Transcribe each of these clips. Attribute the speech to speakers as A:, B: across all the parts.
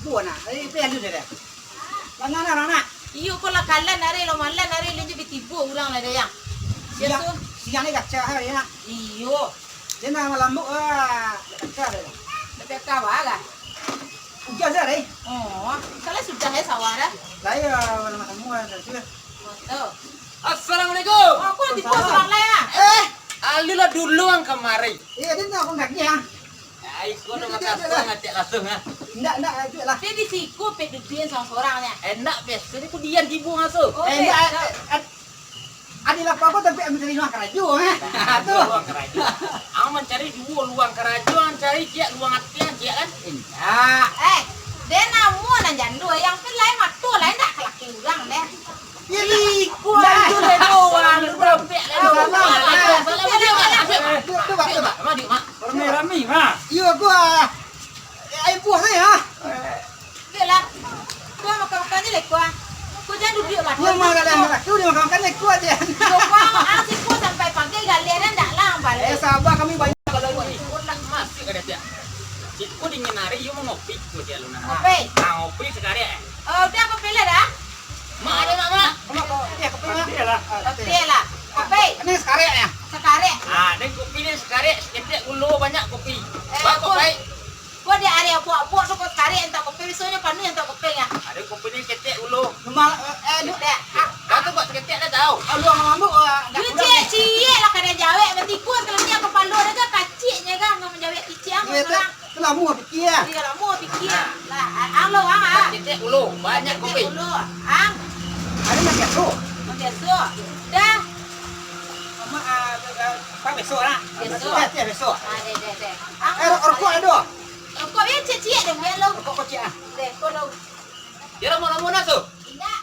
A: tipu nak. Ini ada dia. Mana nak?
B: Iyo ko la kalan nari lo malan nari lenje bitipu urang la dayang.
A: Siang ni kaca hari nak.
B: Iyo.
A: Dia nak malam bu kaca dia.
B: Tapi kawaga.
A: Ujar saya deh.
B: Oh, kalau sudah ya sawara.
A: Saya malam kamu ada sudah.
B: Betul.
C: Assalamualaikum.
B: Aku tipu urang la ya.
C: Alila dulu ang kamari.
A: Iya dia nak kontak dia.
C: Ay, ko na makasong ngajak langsung ha.
A: Enggak itu lah.
B: Dia di siku pedudien sorang-sorangnya.
C: Enak biasanya ku dian dibu ngaso.
A: Ada apa tapi ambil luang keraju
C: Tuh. Luang keraju. Ang mencari dua luang keraju, ang cari dia luang atian dia kan.
A: Enggak.
B: Dia namu nan jandu yang lain matu lain tak kelaki urang deh.
A: Ini
C: Jandu le doang, berapa le doang.
A: Coba.
C: Ma di mak.
D: Rame-rame, Ma.
A: Iya gua. Air buah saya.
B: Dia lah. Gua makan ni lekwa. Gua jangan duduk mati.
A: Yang makan tu dia makan ni kuat je.
B: Gua asik gua sampai pagi galiran dak lambat.
A: Sabar kami banyak.
C: Kalau ikut nak masuk ada dia. Cikgu dingin hari, you mau ngopi tu dia lu nak.
B: Ngopi.
C: Ngopi sekali
B: Oh, udah aku pilih dah.
C: Mak ada mak.
A: Ya kopi
D: Dia lah.
B: Okey lah. Kopi.
A: Ini sekarang ya.
B: Sekarang.
C: Dan kopi ni sekali sedikit ulu banyak kopi. Bapak baik.
B: Gua di area buat tu kau sekarang entar kopi besoknya penuh entar kopi ya.
C: Ada kopi ni ketek ulu.
A: Normal
B: Dah.
C: Bapak buat ketek dah tahu.
A: luang mabuk
B: Dia cie lah kada jawab bertikur kalau dia kepala dia kan kaciknya kan ngam menjawab cie ang orang.
A: Itulah mu fikir.
B: Dia lah mau fikir. Lah ang lo ang.
C: Ketek ulu banyak kopi.
B: Dulu ang.
A: Ada nak biasa.
B: Biasa. Dah.
A: Mak apa besok nak? Besok.
B: Deh.
A: Rokok ada.
B: Kau yang cie deh melo.
A: Rokok kecil.
B: Deh, kau lo.
C: Dia mau nak tu.
B: Tidak.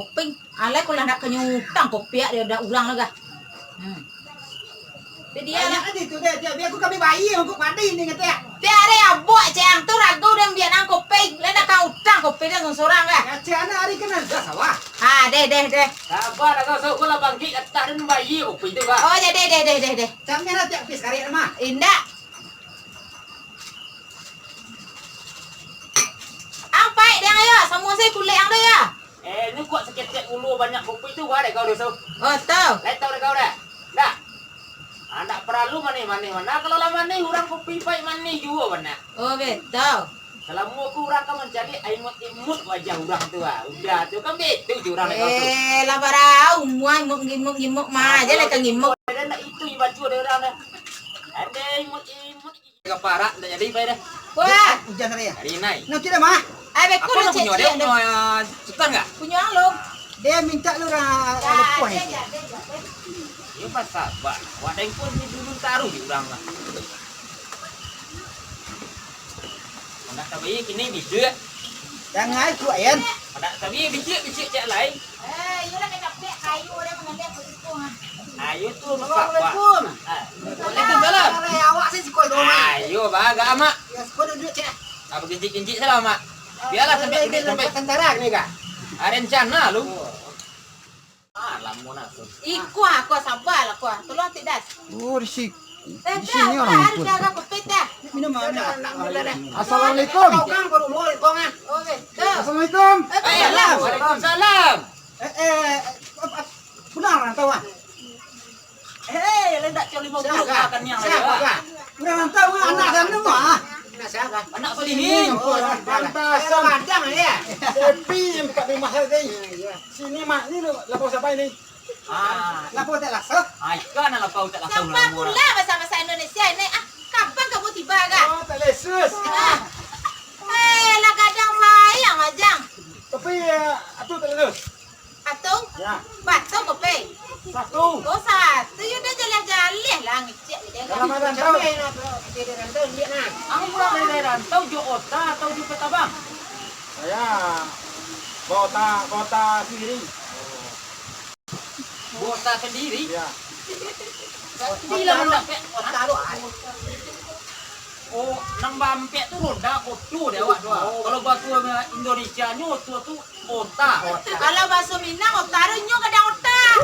B: Kopi. Alai kau nak kenyutang kopi dia dah ulang lagi. Dia lah.
A: Ada tu dia biar aku kami bayi aku padi ni kata.
B: Dia ada yang buat cang tu ragu dan biar ang kopi. Lena kau utang kopi dia sorang kan.
A: Kacau anak hari kena dah sawah.
B: Deh.
C: Sabar kau sok kau lah bangkit atas dan bayi kopi tu kan.
B: Oh ya deh.
A: Sampai nanti habis kari mah.
B: Indah. Ang pai dia ayo, semua saya kulit ang dia ya.
C: Ni kuat seketek ulu banyak kopi tu ada kau dah sok.
B: Oh tahu.
C: Lain tahu dah kau dah. Dah. Anak perlu mana kalau lama ni orang kopi pai mana juga mana.
B: Oh betul.
C: Kalau mau aku orang kan mencari imut wajah orang tu ah. Udah tu kan betul je orang kau tu.
B: Lah barau, muai ngimuk mah aja lah kang ngimuk.
C: Ada nak itu baju ada orang dah. Ada imut. Keparak tak jadi pai dah.
B: Wah,
A: Hujan hari ya.
C: Hari ni.
A: Nak kira mah.
B: abe
C: Aku
B: ku
C: nak
B: cek
C: punya dia punya sultan enggak?
B: punya lo.
A: Dia minta lu lepuh ni.
C: Ya pasal buat yang pun ni dulu taruh di orang lah. Nak tahu kini bijak.
A: Jangan kuat ya.
C: Nak tahu bijak cak lain.
B: Yo lah kena pek kayu dia kena lihat begitu ah.
C: Ayo tu
A: Assalamualaikum.
C: Waalaikumsalam.
A: Awak sih sikoi dong.
C: Ayo baga mak.
A: Ya sekolah duduk cek.
C: Apa kincik salah mak. Biarlah sampai
A: tentara ni kak.
C: ada rencana lu. Lamun aku.
B: Iku aku sabar lah aku. Tolong tidak.
D: Oh, di
B: Sini orang pun. Harus jaga kopet dah.
A: Minum mana?
D: Assalamualaikum.
A: Kau kan baru mulai kau kan.
B: Oh betul.
D: Assalamualaikum.
C: Waalaikumsalam.
A: Benar tahu ah.
C: Lain tak cari 50 makan yang
A: Siapa? Benar tahu anak sana mah. Siapa?
C: Anak pelihing.
A: Pantasan. Padang ya.
D: Sepi 45 hari. Sini mak ni lapor siapa ini?
A: Lapor tak langsung.
C: Ikan ala kau tak langsung
B: Sampai pula bahasa Indonesia ini. Kapan kamu tiba kan?
D: Oh, tak lesus.
B: Lah kadang sayang majang.
D: Tapi atu tak lulus.
B: Atung?
D: Ya.
B: Batung kopi.
D: Satu.
B: Kau satu you dah jalan-jalan lah ngecek dia.
D: Dalam ada tahu.
C: Aku pulang dari rantau jo Ota atau jo Petabang.
D: Saya kota sendiri.
C: Kota sendiri.
D: Ya.
C: Bila mendapat taruh. Oh, nang bampek tu roda kotu dia awak tu. Kalau bahasa Indonesia nyo tu kota.
B: Kalau bahasa Minang otak nyo kadang otak.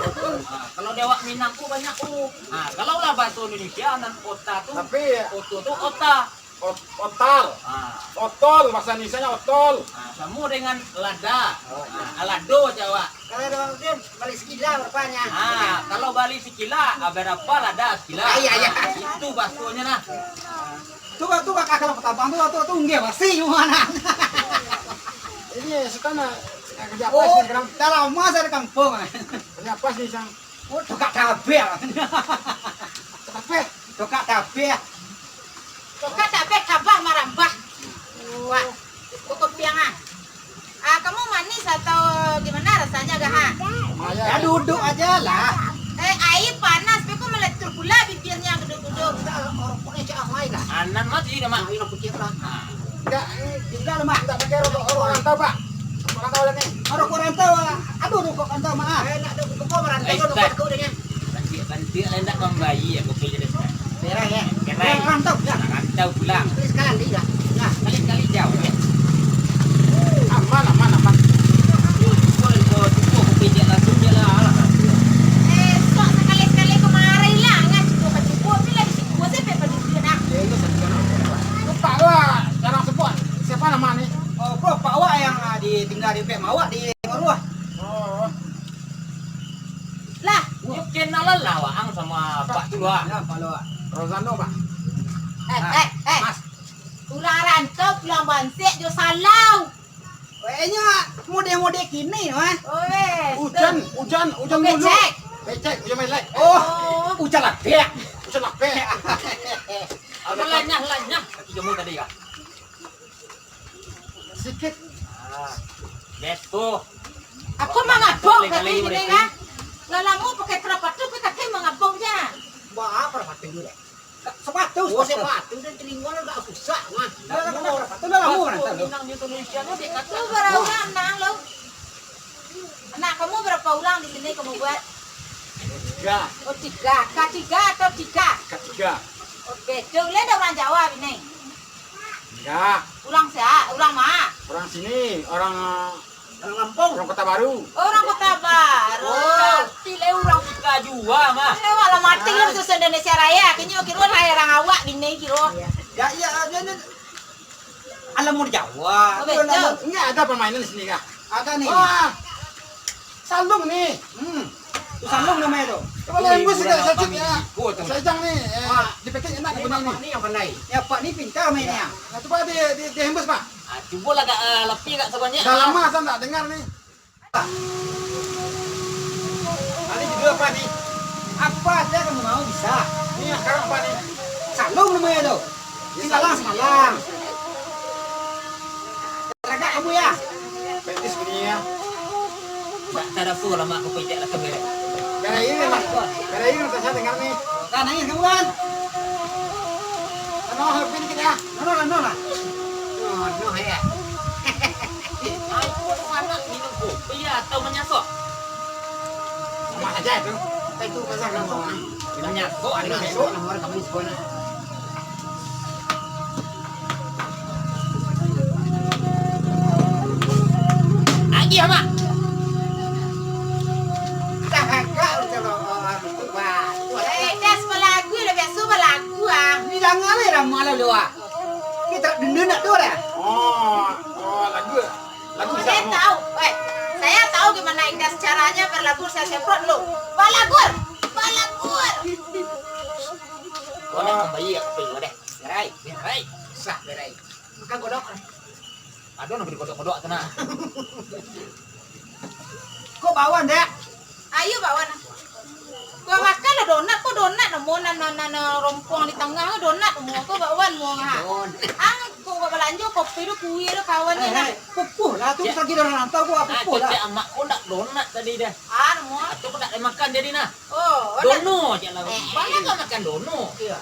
C: Kalau dia awak Minang tu banyak u. Kalau lah bahasa Indonesia nan kota tu.
D: Tapi
C: kotu tu kota.
D: otak. Otol, bahasa Indonesia otol.
C: Sama dengan lada. Alado Jawa.
A: Kalau dia balik sekila berapanya?
C: Kalau Bali sekila, berapa lada sekila?
A: Iya.
C: Itu baksonya nah.
A: Tuh kalau ketabang tuh nggak pasti gimana?
D: Ini sekarang kerja apa
A: Oh,
D: sih sekarang?
A: dalam masa di kampung.
D: Kerja apa sih sang?
A: Oh, tukak tabe.
D: Apa?
A: Tukak tabe.
B: Tukar tak kabah marambah. Wah, cukup piangan. Kamu manis atau gimana rasanya gak ha?
A: Ya duduk aja lah.
B: Air panas, tapi kok meletur pula bibirnya gedung-gedung.
A: Orang punya cak mai lah.
C: Anan mah jadi mah.
A: Ini putih lah.
D: Enggak,
A: Tinggal mah.
D: enggak pakai orang tahu, Pak. Orang tahu ini.
A: Orang kurang tahu. Aduh, kok kan tahu mah.
B: Nak duk kau merantau kau dengan.
C: Nanti lendak membayi aku pilih deh.
A: Berai ya.
C: Berai.
A: Rantau ya.
C: Rantau pulang.
A: Sekali dah. Nah,
C: Kali-kali jauh ya.
D: Aman.
C: Boleh kau cukup aku pilih langsung je lah.
B: Sok sekali-sekali kemari lah. Cukup ni lagi cukup saya peper di sini nak.
D: Lupa gua, jarang sebut. Siapa nama nih?
A: oh, kok Pak Wak yang ditinggal di Pek Mawak di Maruah.
D: Oh,
B: Lah,
C: Yuk kenalan lah Waang sama Pak Tua.
A: Ya, Pak Wak.
D: Rosano, Pak.
B: Mas. Pulang rantau, pulang bansik, jo salau.
A: Kayaknya mode-mode kini, mah.
D: Hujan
B: Oke,
D: mulu.
B: cek.
D: Becek, hujan main lek.
A: Oh, ucap lah, Pek.
D: Hujan lape.
C: Apa lanyah. Jemu tadi kah?
D: Sikit.
C: Desko.
B: Aku mengabong
C: Kali-kali
B: kali ini
C: boleh
B: kan. Lalamu pakai kerapat tu kita kayak mengabong je.
A: Wah, apa sepatu dulu? Sepatu,
B: Sepatu dan telinga agak susah mah.
A: Sepatu dah lama kan?
C: Minang Indonesia ni dia kata.
B: Lu berapa ulang nang lu? Anak kamu berapa ulang di sini kamu buat?
D: 3.
B: Oh 3, K3 atau 3?
D: Ketiga.
B: Oke, jauh ada orang Jawa ini.
D: Enggak.
B: Ulang siapa? Ulang mah.
D: Orang sini, orang
A: Lampung.
D: Kota Baru.
B: Orang Kota Baru.
C: Tile orang suka jua mah.
B: Walau mati lu terus Indonesia Raya. Kayaknya kira raya orang awak bini kira.
A: Ya, Alam Jawa.
D: Enggak ada permainan di sini kah?
A: Ada nih.
D: Wah. Sandung nih.
A: Itu sandung namanya tuh.
D: Kalau embus juga sajut ya.
C: Ikut tu.
D: Sajang nih. Dipetik enak
A: Ini
D: bunyi
A: Pak
D: nih.
A: ni yang pandai. Ya Pak ni pintar mainnya.
D: Nah, coba dihembus, Pak.
C: Cuba lah kak lebih kak sebanyak.
D: Dah lama saya tak dengar nih.
A: Ada juga Pak ni. Apa aja kamu mau bisa.
D: Ini sekarang apa nih?
A: Sandung namanya tuh. Semalang. Teragak kamu ya.
D: Petis bunyi ya.
C: Tak ada suara mak aku pijak lah kebere.
D: Gara ini saya dengar nih.
A: Kan nangis kamu kan?
D: Ano, happy dikit ya.
A: No lah. No ya.
C: Aku mana minum kopi atau menyasok?
D: Sama aja itu.
A: Itu pasal langsung.
C: Menyasok ada
A: Ada
C: menyasok.
A: besok nomor kamu sekolah.
C: Lagi ya mak.
B: Das pelagu dah biasa pelagu ah.
A: Ini jangan le ram malah lu ah. Kita dendun nak tu dah.
D: Oh, lagu
B: Saya tahu, saya tahu gimana Indas caranya berlagur saya semprot lu. Balagur.
C: Kau nak kembali ya kopi deh. Berai.
A: Sah berai. Makan kodok.
C: Aduh nak beri kodok-kodok tu nak.
A: Kau bawa dah.
B: Ayo bawa nah. Gua makan lah donat, kok donat mau nana rompong di tengah donat mau kok bawa mau ha. Kok gua belanja kopi lu kuih lu kawannya nah.
A: Pupuh lah tu lagi orang rantau gua
C: Nah,
A: pupuh
C: cek
A: lah.
C: emak kau nak donat tadi dah.
B: Mau.
C: Atau kau nak makan jadi nah.
B: Oh,
C: Dono je lah. Banyak kau makan dono.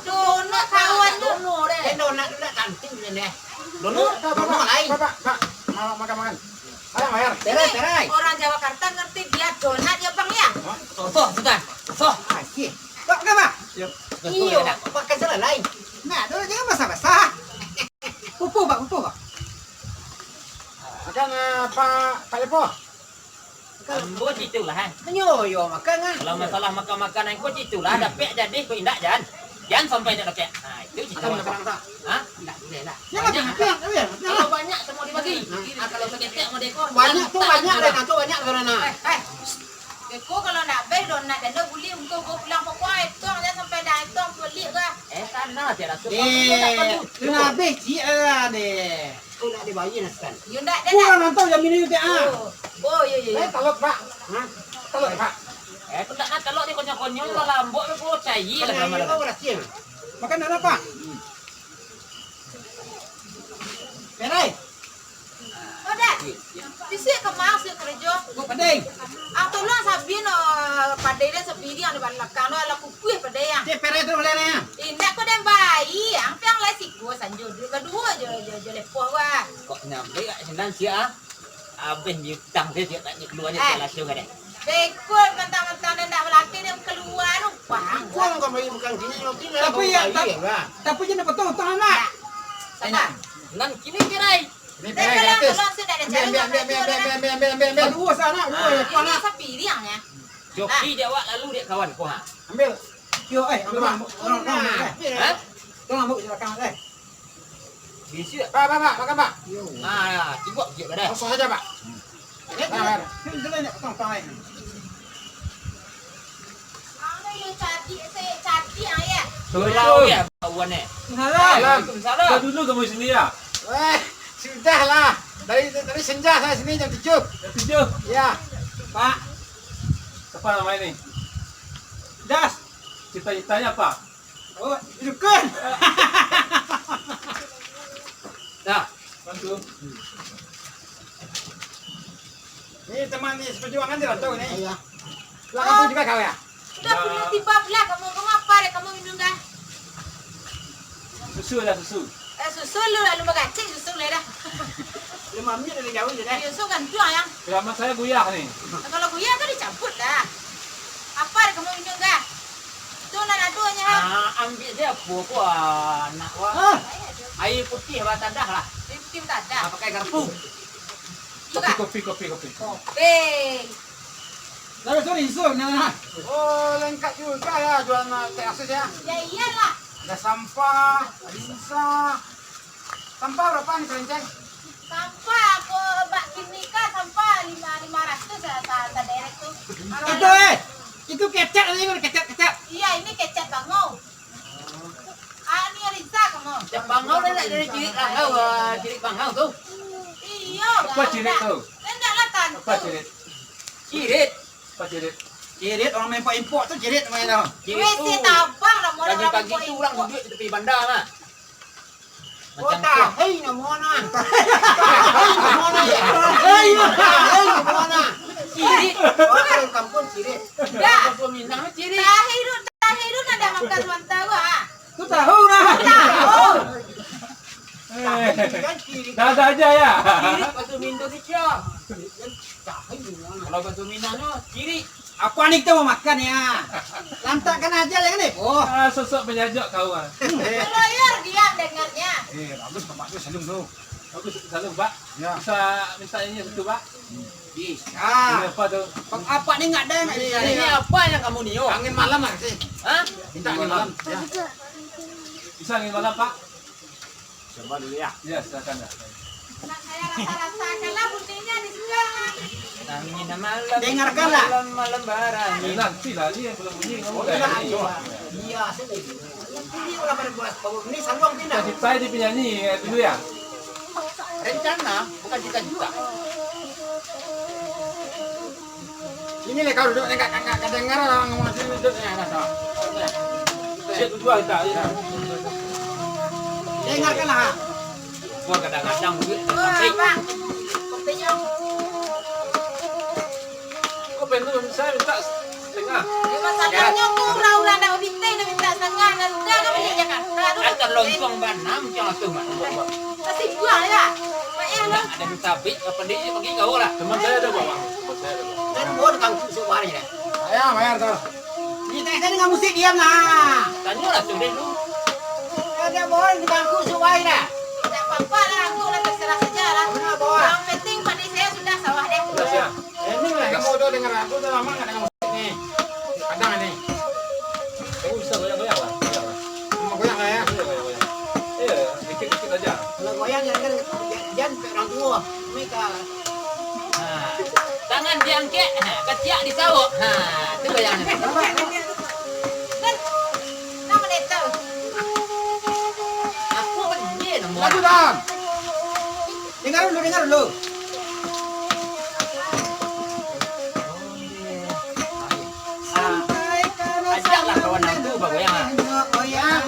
B: donat kawan lu.
C: Dono deh.
A: Donat kantin ni.
C: Dono.
A: Dono lain.
D: Pak. Mau makan. Ayo bayar.
A: Berai.
B: Orang Jakarta ngerti dia donat ya Bang ya?
C: Soh sudah. Soh.
A: Asyik. Kau kenapa?
C: Iyo.
A: Pakai salah lain. Nah, dulu jangan basah-basah. Pupuh Pak.
D: Makan Pak Lepo.
C: Ambo citu lah.
A: Menyoyo makan kan.
C: Kalau masalah makan-makanan kau citu lah. Ada pek jadi kau indak jangan. Jangan sampai tak ada pek. Nah, Dia cerita sekarang tak? Hah? Enggak boleh lah.
A: Jangan bilang,
C: Kalau banyak semua dibagi. Kalau seketek mau deko.
A: banyak tuh banyak deh, nanti banyak karena.
B: Deko kalau nak beli donat dan nak beli untuk go pulang pokok itu aja sampai dah itu beli ke.
C: Sana tiada suka.
A: Lu habis dia deh. Kau nak dibayar kan?
B: You nak dah.
D: Kurang nonton jam ini juga ah.
B: Oh, ya ya ya.
D: Talok Pak. Hah? Talok Pak.
C: Aku tak nak kalau dia konyol-konyol lah lambok aku cair lah sama
A: Kau berhasil.
D: Makan ada Pak.
A: Perai.
B: Oh dah. Bisik ke mau sih kerja.
A: Kau pandai.
B: Ang tolong sabi no padai dia sabi dia anu balakang no ala kukuih padai yang.
A: Cek perai tu boleh ni.
B: Indah ko dan bayi, ang piang lai siku sanjo kedua je lepoh wa.
C: Kok nyampe kat sendan sia. Habis nyutang dia tak keluarnya langsung ada.
B: Bekul mentang-mentang dia nak melaki dia keluar tu pang.
A: Kau kau bagi bukan sini nanti lah.
D: Tapi ya, tapi jangan potong anak.
B: Sama.
C: Nan kini kirai.
A: Ni
B: Dan
A: perai
B: kalau
A: gratis.
B: tolong sudah ada jalan.
A: Ambil.
D: Dua sana, dua ya.
B: Ini sapi dia ya.
C: Joki jawab lalu dia kawan kau ha.
D: Ambil. Yo ambil bang.
C: Hah?
D: Tolong ambil silakan eh.
C: Bisa.
A: Pak, makan Pak.
C: Ah, cuba je pada.
A: Kosong saja Pak.
D: Ini dulu ni potong tangan.
B: Ang yo cati ya.
C: Pulau ya kawan ni.
D: Salam.
E: Kau dulu kamu sini ya?
A: Sudahlah. Dari senja saya sini jam 7.
E: Tujuh.
A: Ya.
D: Pak,
E: Apa nama ini?
D: das.
E: Cita-citanya apa?
D: Oh, hidupkan.
C: Dah.
E: Bantu.
D: Ini teman ni seperjuangan dia tahu ni.
A: Iya.
D: Lah kamu juga kau ya?
B: Sudah punya tiba belah kamu apa deh kamu minum dah.
E: Susu dah susu.
B: Susu lu lalu bagacing susu le dah.
D: 5 minit dari jauh je dah.
B: Susu kan tu yang.
E: Keramat saya guyah nih.
B: Kalau guyah kan dicampur dah. Apa deh kamu minum dah. Tu nak aduhnya ha.
C: Ambil dia buah nak wah. Air putih apa tandah lah.
B: Tim tak ada.
C: Pakai garpu.
B: Juga.
E: Kopi.
B: Kopi.
D: Lalu sorry, nah.
A: Oh, lengkap juga ya jualan teh asus ya.
B: Ya iyalah.
A: Ada sampah, linsa. Sampah berapa nih kerenceng?
B: Sampah aku bak kimika sampah 500 sa derek tu.
D: Itu itu kecap ni kecap.
B: Iya ini kecap bangau. Ini Riza kamu.
C: Jam bangau dah nak dari cirit bangau tu.
B: Iya.
E: Apa cirit tu?
B: Hendaklah kan.
E: Apa cirit?
C: Cirit.
E: Apa cirit?
D: Cirit orang import tu cirit main dah.
C: Cirit tu.
B: Mesti tabang lah mau
C: Pagi-pagi tu orang duduk di tepi bandar lah.
A: Oh, tahi na mona. Tahi na mona ya. Tahi na mona.
C: Cirit.
A: Oh, kampung cirit.
B: Dah.
C: Apa minang cirit?
B: Tahiru ada makan mantau ah.
D: Tu tahu nah.
B: Tahu.
A: Kan cirit.
E: Dah aja ya.
C: Cirit batu minang tu cia.
A: Tahi na mona.
C: Kalau batu minangnya cirit.
D: Apa ni kita mau makan ya? Lantakkan aja lah ni. Oh.
E: Sosok penyajak kau ah.
B: Lawyer diam dengarnya.
D: Bagus Pak tu salung tu.
E: Bagus selalu Pak.
D: Ya.
E: Bisa minta ini satu Pak.
D: Bisa.
E: Ini apa tu?
D: Apa ni enggak ada enggak
C: Ini apa yang kamu niyo?
A: Angin malam ah sih.
C: Hah?
A: Minta angin malam. Ya.
E: Bisa angin malam Pak?
A: Coba dulu ya.
E: Ya silakan dah.
B: Nak saya rasa-rasakanlah bunyinya di sebelah.
C: Angin malam.
D: Dengarkanlah.
C: Malam barang.
E: Nanti lah ni yang belum bunyi kamu
A: Oh,
E: dah.
A: iya sih. Ini ulah pada buat ini sanggup pindah.
E: Saya di penyanyi dulu ya.
C: Rencana bukan cita-cita.
A: Ini nih kau duduk enggak kedengar orang ngomong sini duduknya rasa.
E: Saya dua kita.
A: Dengarkanlah.
C: Gua kadang-kadang duit
B: Wah,
C: sampai
B: Bang. Kopinya.
E: Kau pengen saya minta setengah.
B: Ya, masalahnya tu orang-orang dah minta setengah dan dah kan punya Jakarta tu.
C: akan lontong banam jangan tuh mak.
B: Masih buang ya. Banyak lah.
C: Ada duit sabit apa dia bagi kau lah.
E: Teman saya ada bawa. Teman saya ada bawa.
A: Dan mau kang susu hari ni.
D: Ayo bayar tu. Ni tadi dengan musik diam lah.
C: Tanya lah tu dulu.
A: Ada mau di bangku susu hari dah.
B: Tak apa-apa lah, aku lah terserah saja lah.
A: Benar bawa.
B: Yang penting padi saya sudah sawah deh.
E: Sudah siap.
A: Ini lah kamu udah dengar aku udah lama enggak dengar musik ni. Kadang ini.
E: Kamu bisa goyang-goyang lah. Goyang lah.
A: Mau goyang lah ya.
E: Goyang.
A: goyang yang kan jangan orang tua mereka.
C: Nah, tangan diangkat, ketiak disawuk. Itu goyangnya.
B: Kan nama itu.
C: Aku benci nama.
D: Laju dah. Dengar dulu.
C: Ajaklah kawan aku goyang.
A: Goyang.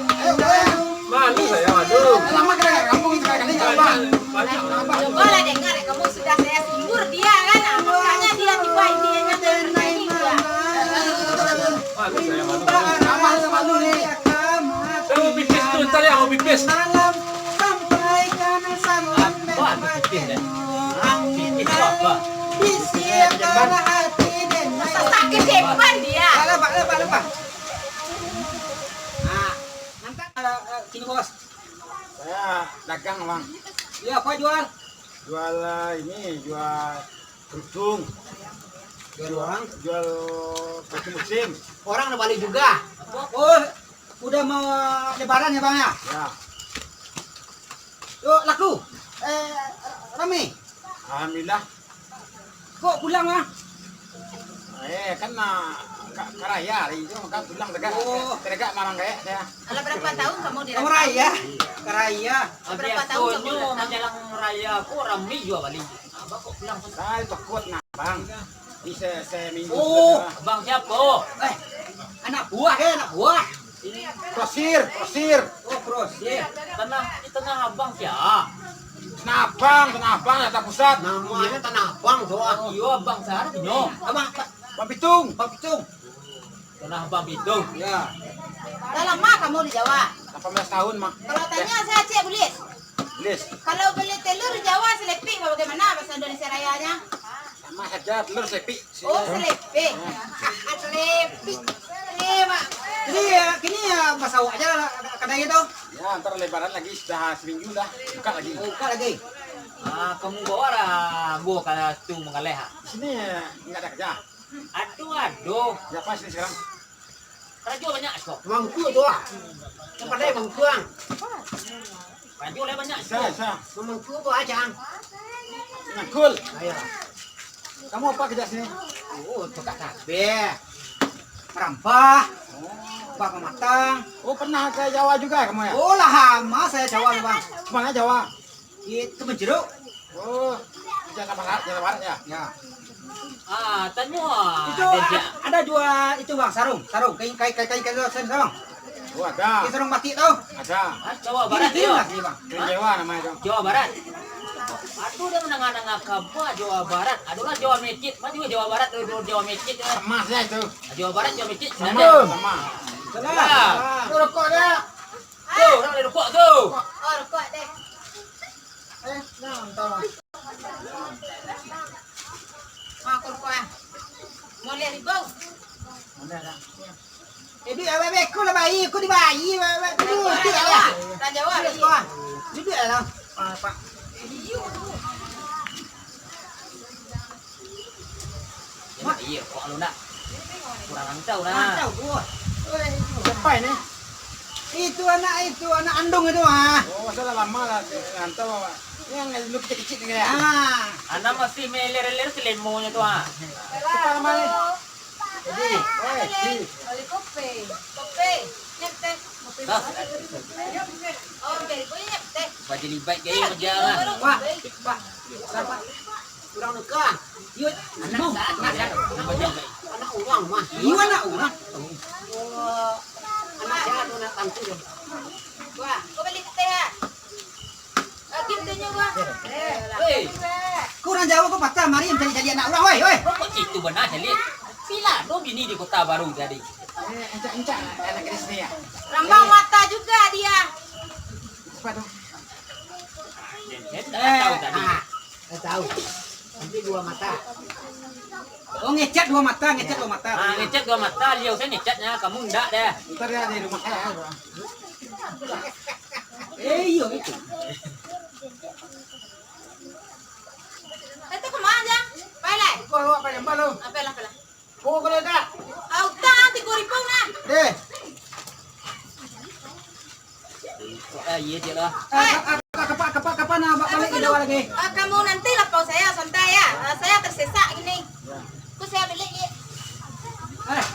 E: Malu saya madu.
D: Lama kena kampung itu kali Bang.
E: Banyak.
B: Cobalah dengar kamu sudah saya singgur dia kan. Makanya dia tiba intinya dari juga.
E: Malu saya madu.
D: Sama sama dulu nih.
E: Saya mau pipis tu, ntar ya mau pipis.
A: Sampaikan salam
C: Apa tu pipis dah?
A: angin
C: Pipis tu apa?
A: bisikan hati dan
B: Sakit depan dia.
D: Lepas.
A: Ah, nanti
D: Sini bos.
F: Saya dagang bang,
D: Ya apa jual?
F: jual jual kerudung,
A: jual orang.
F: jual baju musim.
A: Orang udah balik juga.
D: Oh, udah mau lebaran ya bang ya?
F: Ya,
D: Yuk laku. Rame.
F: alhamdulillah.
D: Kok pulang bang?
F: Kan karaya hari itu maka pulang tegak marang kayak saya.
B: Kalau berapa tahun kamu di
D: Kamu raya? Karaya.
B: Berapa tahun kamu
C: Biasanya
B: datang?
C: menjelang raya aku ramai juga balik. Abang kok pulang pun.
F: Saya takut nah bang. Ini saya minggu.
D: Oh.
C: Bang siapa?
D: Anak buah.
F: Krosir.
D: Oh cross. Ya.
C: Di tengah abang siapa?
F: Tanah abang, data pusat.
A: Namanya Tanah Abang doa.
C: Iya abang sehari punya.
D: Abang,
F: Bang Pitung.
D: Bang Pitung.
C: Tanah abang itu.
D: Ya.
B: Dah lama kamu di Jawa.
F: 18 tahun mak.
B: Kalau tanya saya Cik Bulis.
F: Lis.
B: Kalau beli telur di Jawa selepik bagaimana bahasa Indonesia rayanya?
F: Sama saja telur sepi.
B: Oh selepik. Selepik. Pak.
D: Kini ya bahasa awak aja lah kadang itu.
F: Ya, ntar lebaran lagi sudah seminggu dah. Buka lagi.
D: Buka lagi.
C: Kamu bawa lah, bawa kalau tu mengalih.
F: Di sini nggak ada kerja.
C: Aduh.
F: Siapa sini sekarang?
C: Rajo banyak kok.
A: Mangku doa. Tempat dia mangkuang.
C: Rajo lah banyak.
F: Saya.
A: Mangku doa aja.
F: Nyangkul.
A: Ayo.
F: Kamu apa kerja sini?
A: Oh, tukar cabe. Merampah. Bapak matang.
F: Oh, pernah ke Jawa juga kamu ya?
D: Oh lama saya Jawa bang.
F: Kemana Jawa?
D: Itu menjeruk.
F: Oh, Jawa Barat ya?
D: Ya.
C: Tanya.
D: Itu ada jual itu bang sarung. Kain sarung.
F: Oh, ada.
D: Kain sarung batik tau.
F: Ada.
C: Jawa Barat
D: Ini
C: ya.
D: lah sini bang.
F: Dari Jawa namanya itu.
C: Jawa Barat. Aduh dia menengah-nengah kabar Jawa Barat. Aduh lah Jawa Mecit. Mana juga Jawa Barat, Jawa Mecit.
F: Sama saja itu.
C: Jawa Barat, Jawa Mecit.
F: Sama.
C: Nah,
D: Itu rokok dah.
C: tuh, orang ada rokok tuh.
B: Oh rokok deh.
D: Nah, entah.
B: Aku rokok ya. Mau lihat ribau?
D: Kau lah bayi, kau di bayi. Duduk lah.
B: Orang Jawa.
D: Duduk lah. Pak.
C: Iya, rokok lu nak. Kurang angkau nah.
D: Mantap gua. Siapa ini? Itu anak andung itu ah.
F: Oh, sudah lama lah. Antau yang dulu kecil-kecil ni ya.
C: Anak masih meler-ler selemonya tuh ah.
F: Siapa nama ni?
D: Jadi,
B: Oli kopi. Kopi. Nyeptek.
C: Dah.
B: Oh dari punya nyeptek.
C: Baju libat gaya berjalan.
D: Pak. Siapa?
A: Kurang dekat.
D: Yuk,
C: Anak saat macam baju baik.
A: Anak orang mah.
D: Iya anak orang.
A: Oh, anak jahat anak tangku.
B: Wah, kau beli teh ya? Kim tehnya gua.
C: Hei,
D: Kau orang Jawa kau patah mari jadi anak orang, woi.
C: kok itu benar jadi? Sila, dong bini di kota baru jadi.
F: Encak anak gadis ni ya.
B: Rambang mata juga dia.
F: Siapa tu?
C: Tahu tadi.
A: Saya tahu. Nanti dua mata.
D: Oh ngecat dua mata.
C: Ngecat dua mata, liau saya ngecatnya, kamu enggak deh.
F: Ntar dia di rumah saya.
D: Iya itu.
B: Itu kemana aja? Pilih.
F: Kau apa yang baru?
B: Apa lah.
F: Kau kalau tak?
B: Auta 3.000 nah.
D: Deh.
C: Iya dia lah.
D: Kepak jawab lagi.
B: Kamu nanti lapau saya santai ya. Saya tersesak gini. Terus saya beli ya.
D: Eh.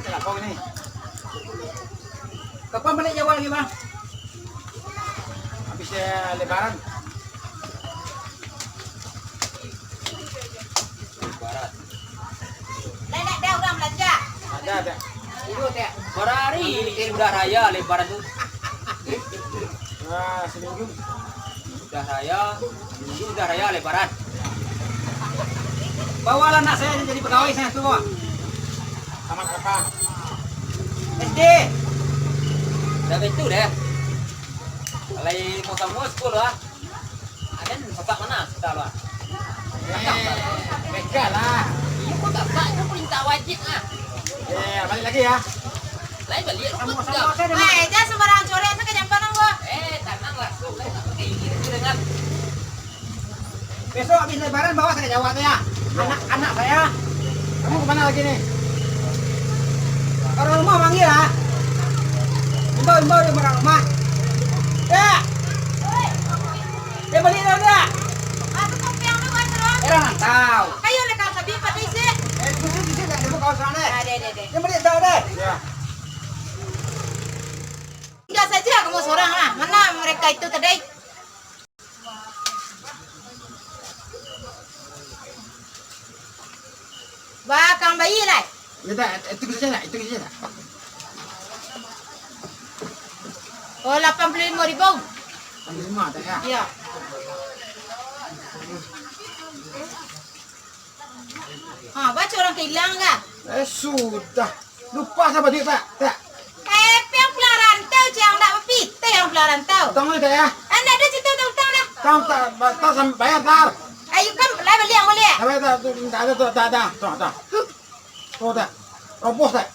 F: Celah kau ini.
D: Kapan balik Jawa lagi bang?
F: Habis lebaran.
B: Nenek dah udah belanja.
F: Ada.
C: Itu teh. Berhari ini udah raya lebaran tuh.
F: Wah, seminggu.
C: Udah raya, minggu udah raya lebaran.
D: Bawalah anak saya jadi pegawai saya semua.
F: Tamat apa?
D: SD.
C: Udah betul deh. Kalau mau sama sekolah, ada bapak mana sudah lah.
F: Mega lah.
C: Iya kok bapak itu perintah wajib ah.
F: Balik lagi ya.
C: Lain balik
D: Sama
C: rumah
D: sama saya
B: Jangan sembarang coret saya kejampanan gua.
C: tenang lah, lain tak pakai ini dengan
D: besok habis lebaran bawa saya ke Jawa tuh ya. Anak saya.
F: Kamu kemana lagi nih?
D: Orang rumah manggil lah. Imbau di orang rumah. Ya. Dia beli dong dia.
B: Aku kopi yang lu kan terus.
D: Orang tahu.
B: Ayo le kau sabi pada isi.
D: Di sini ada kau sana deh.
B: Ada.
D: Dia beli tahu deh.
F: Ya.
B: Tinggal saja kamu seorang lah. Mana mereka itu tadi? Bakang bayi lah.
F: Itu saja.
B: Oh 85.000.
F: Ambil semua tak ya?
B: Iya. Baca orang kehilang kan?
F: Sudah. Lupa sama duit Pak. Tak.
B: Yang pulang rantau jangan nak berpita yang pulang rantau.
F: Utang ni tak ya?
B: Anda ada cerita utang dah.
F: Tak sampai bayar tar.
B: Ayo kan lah beli yang boleh.
F: Sampai tak ada. Tak. Oh tak. Robos tak.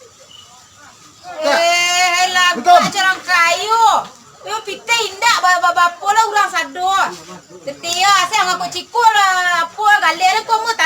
B: Lah
F: Betul.
B: baca orang kayu. Yo pita indak bapa lah orang sador. Setia saya ngaku cikul apa galera kamu tak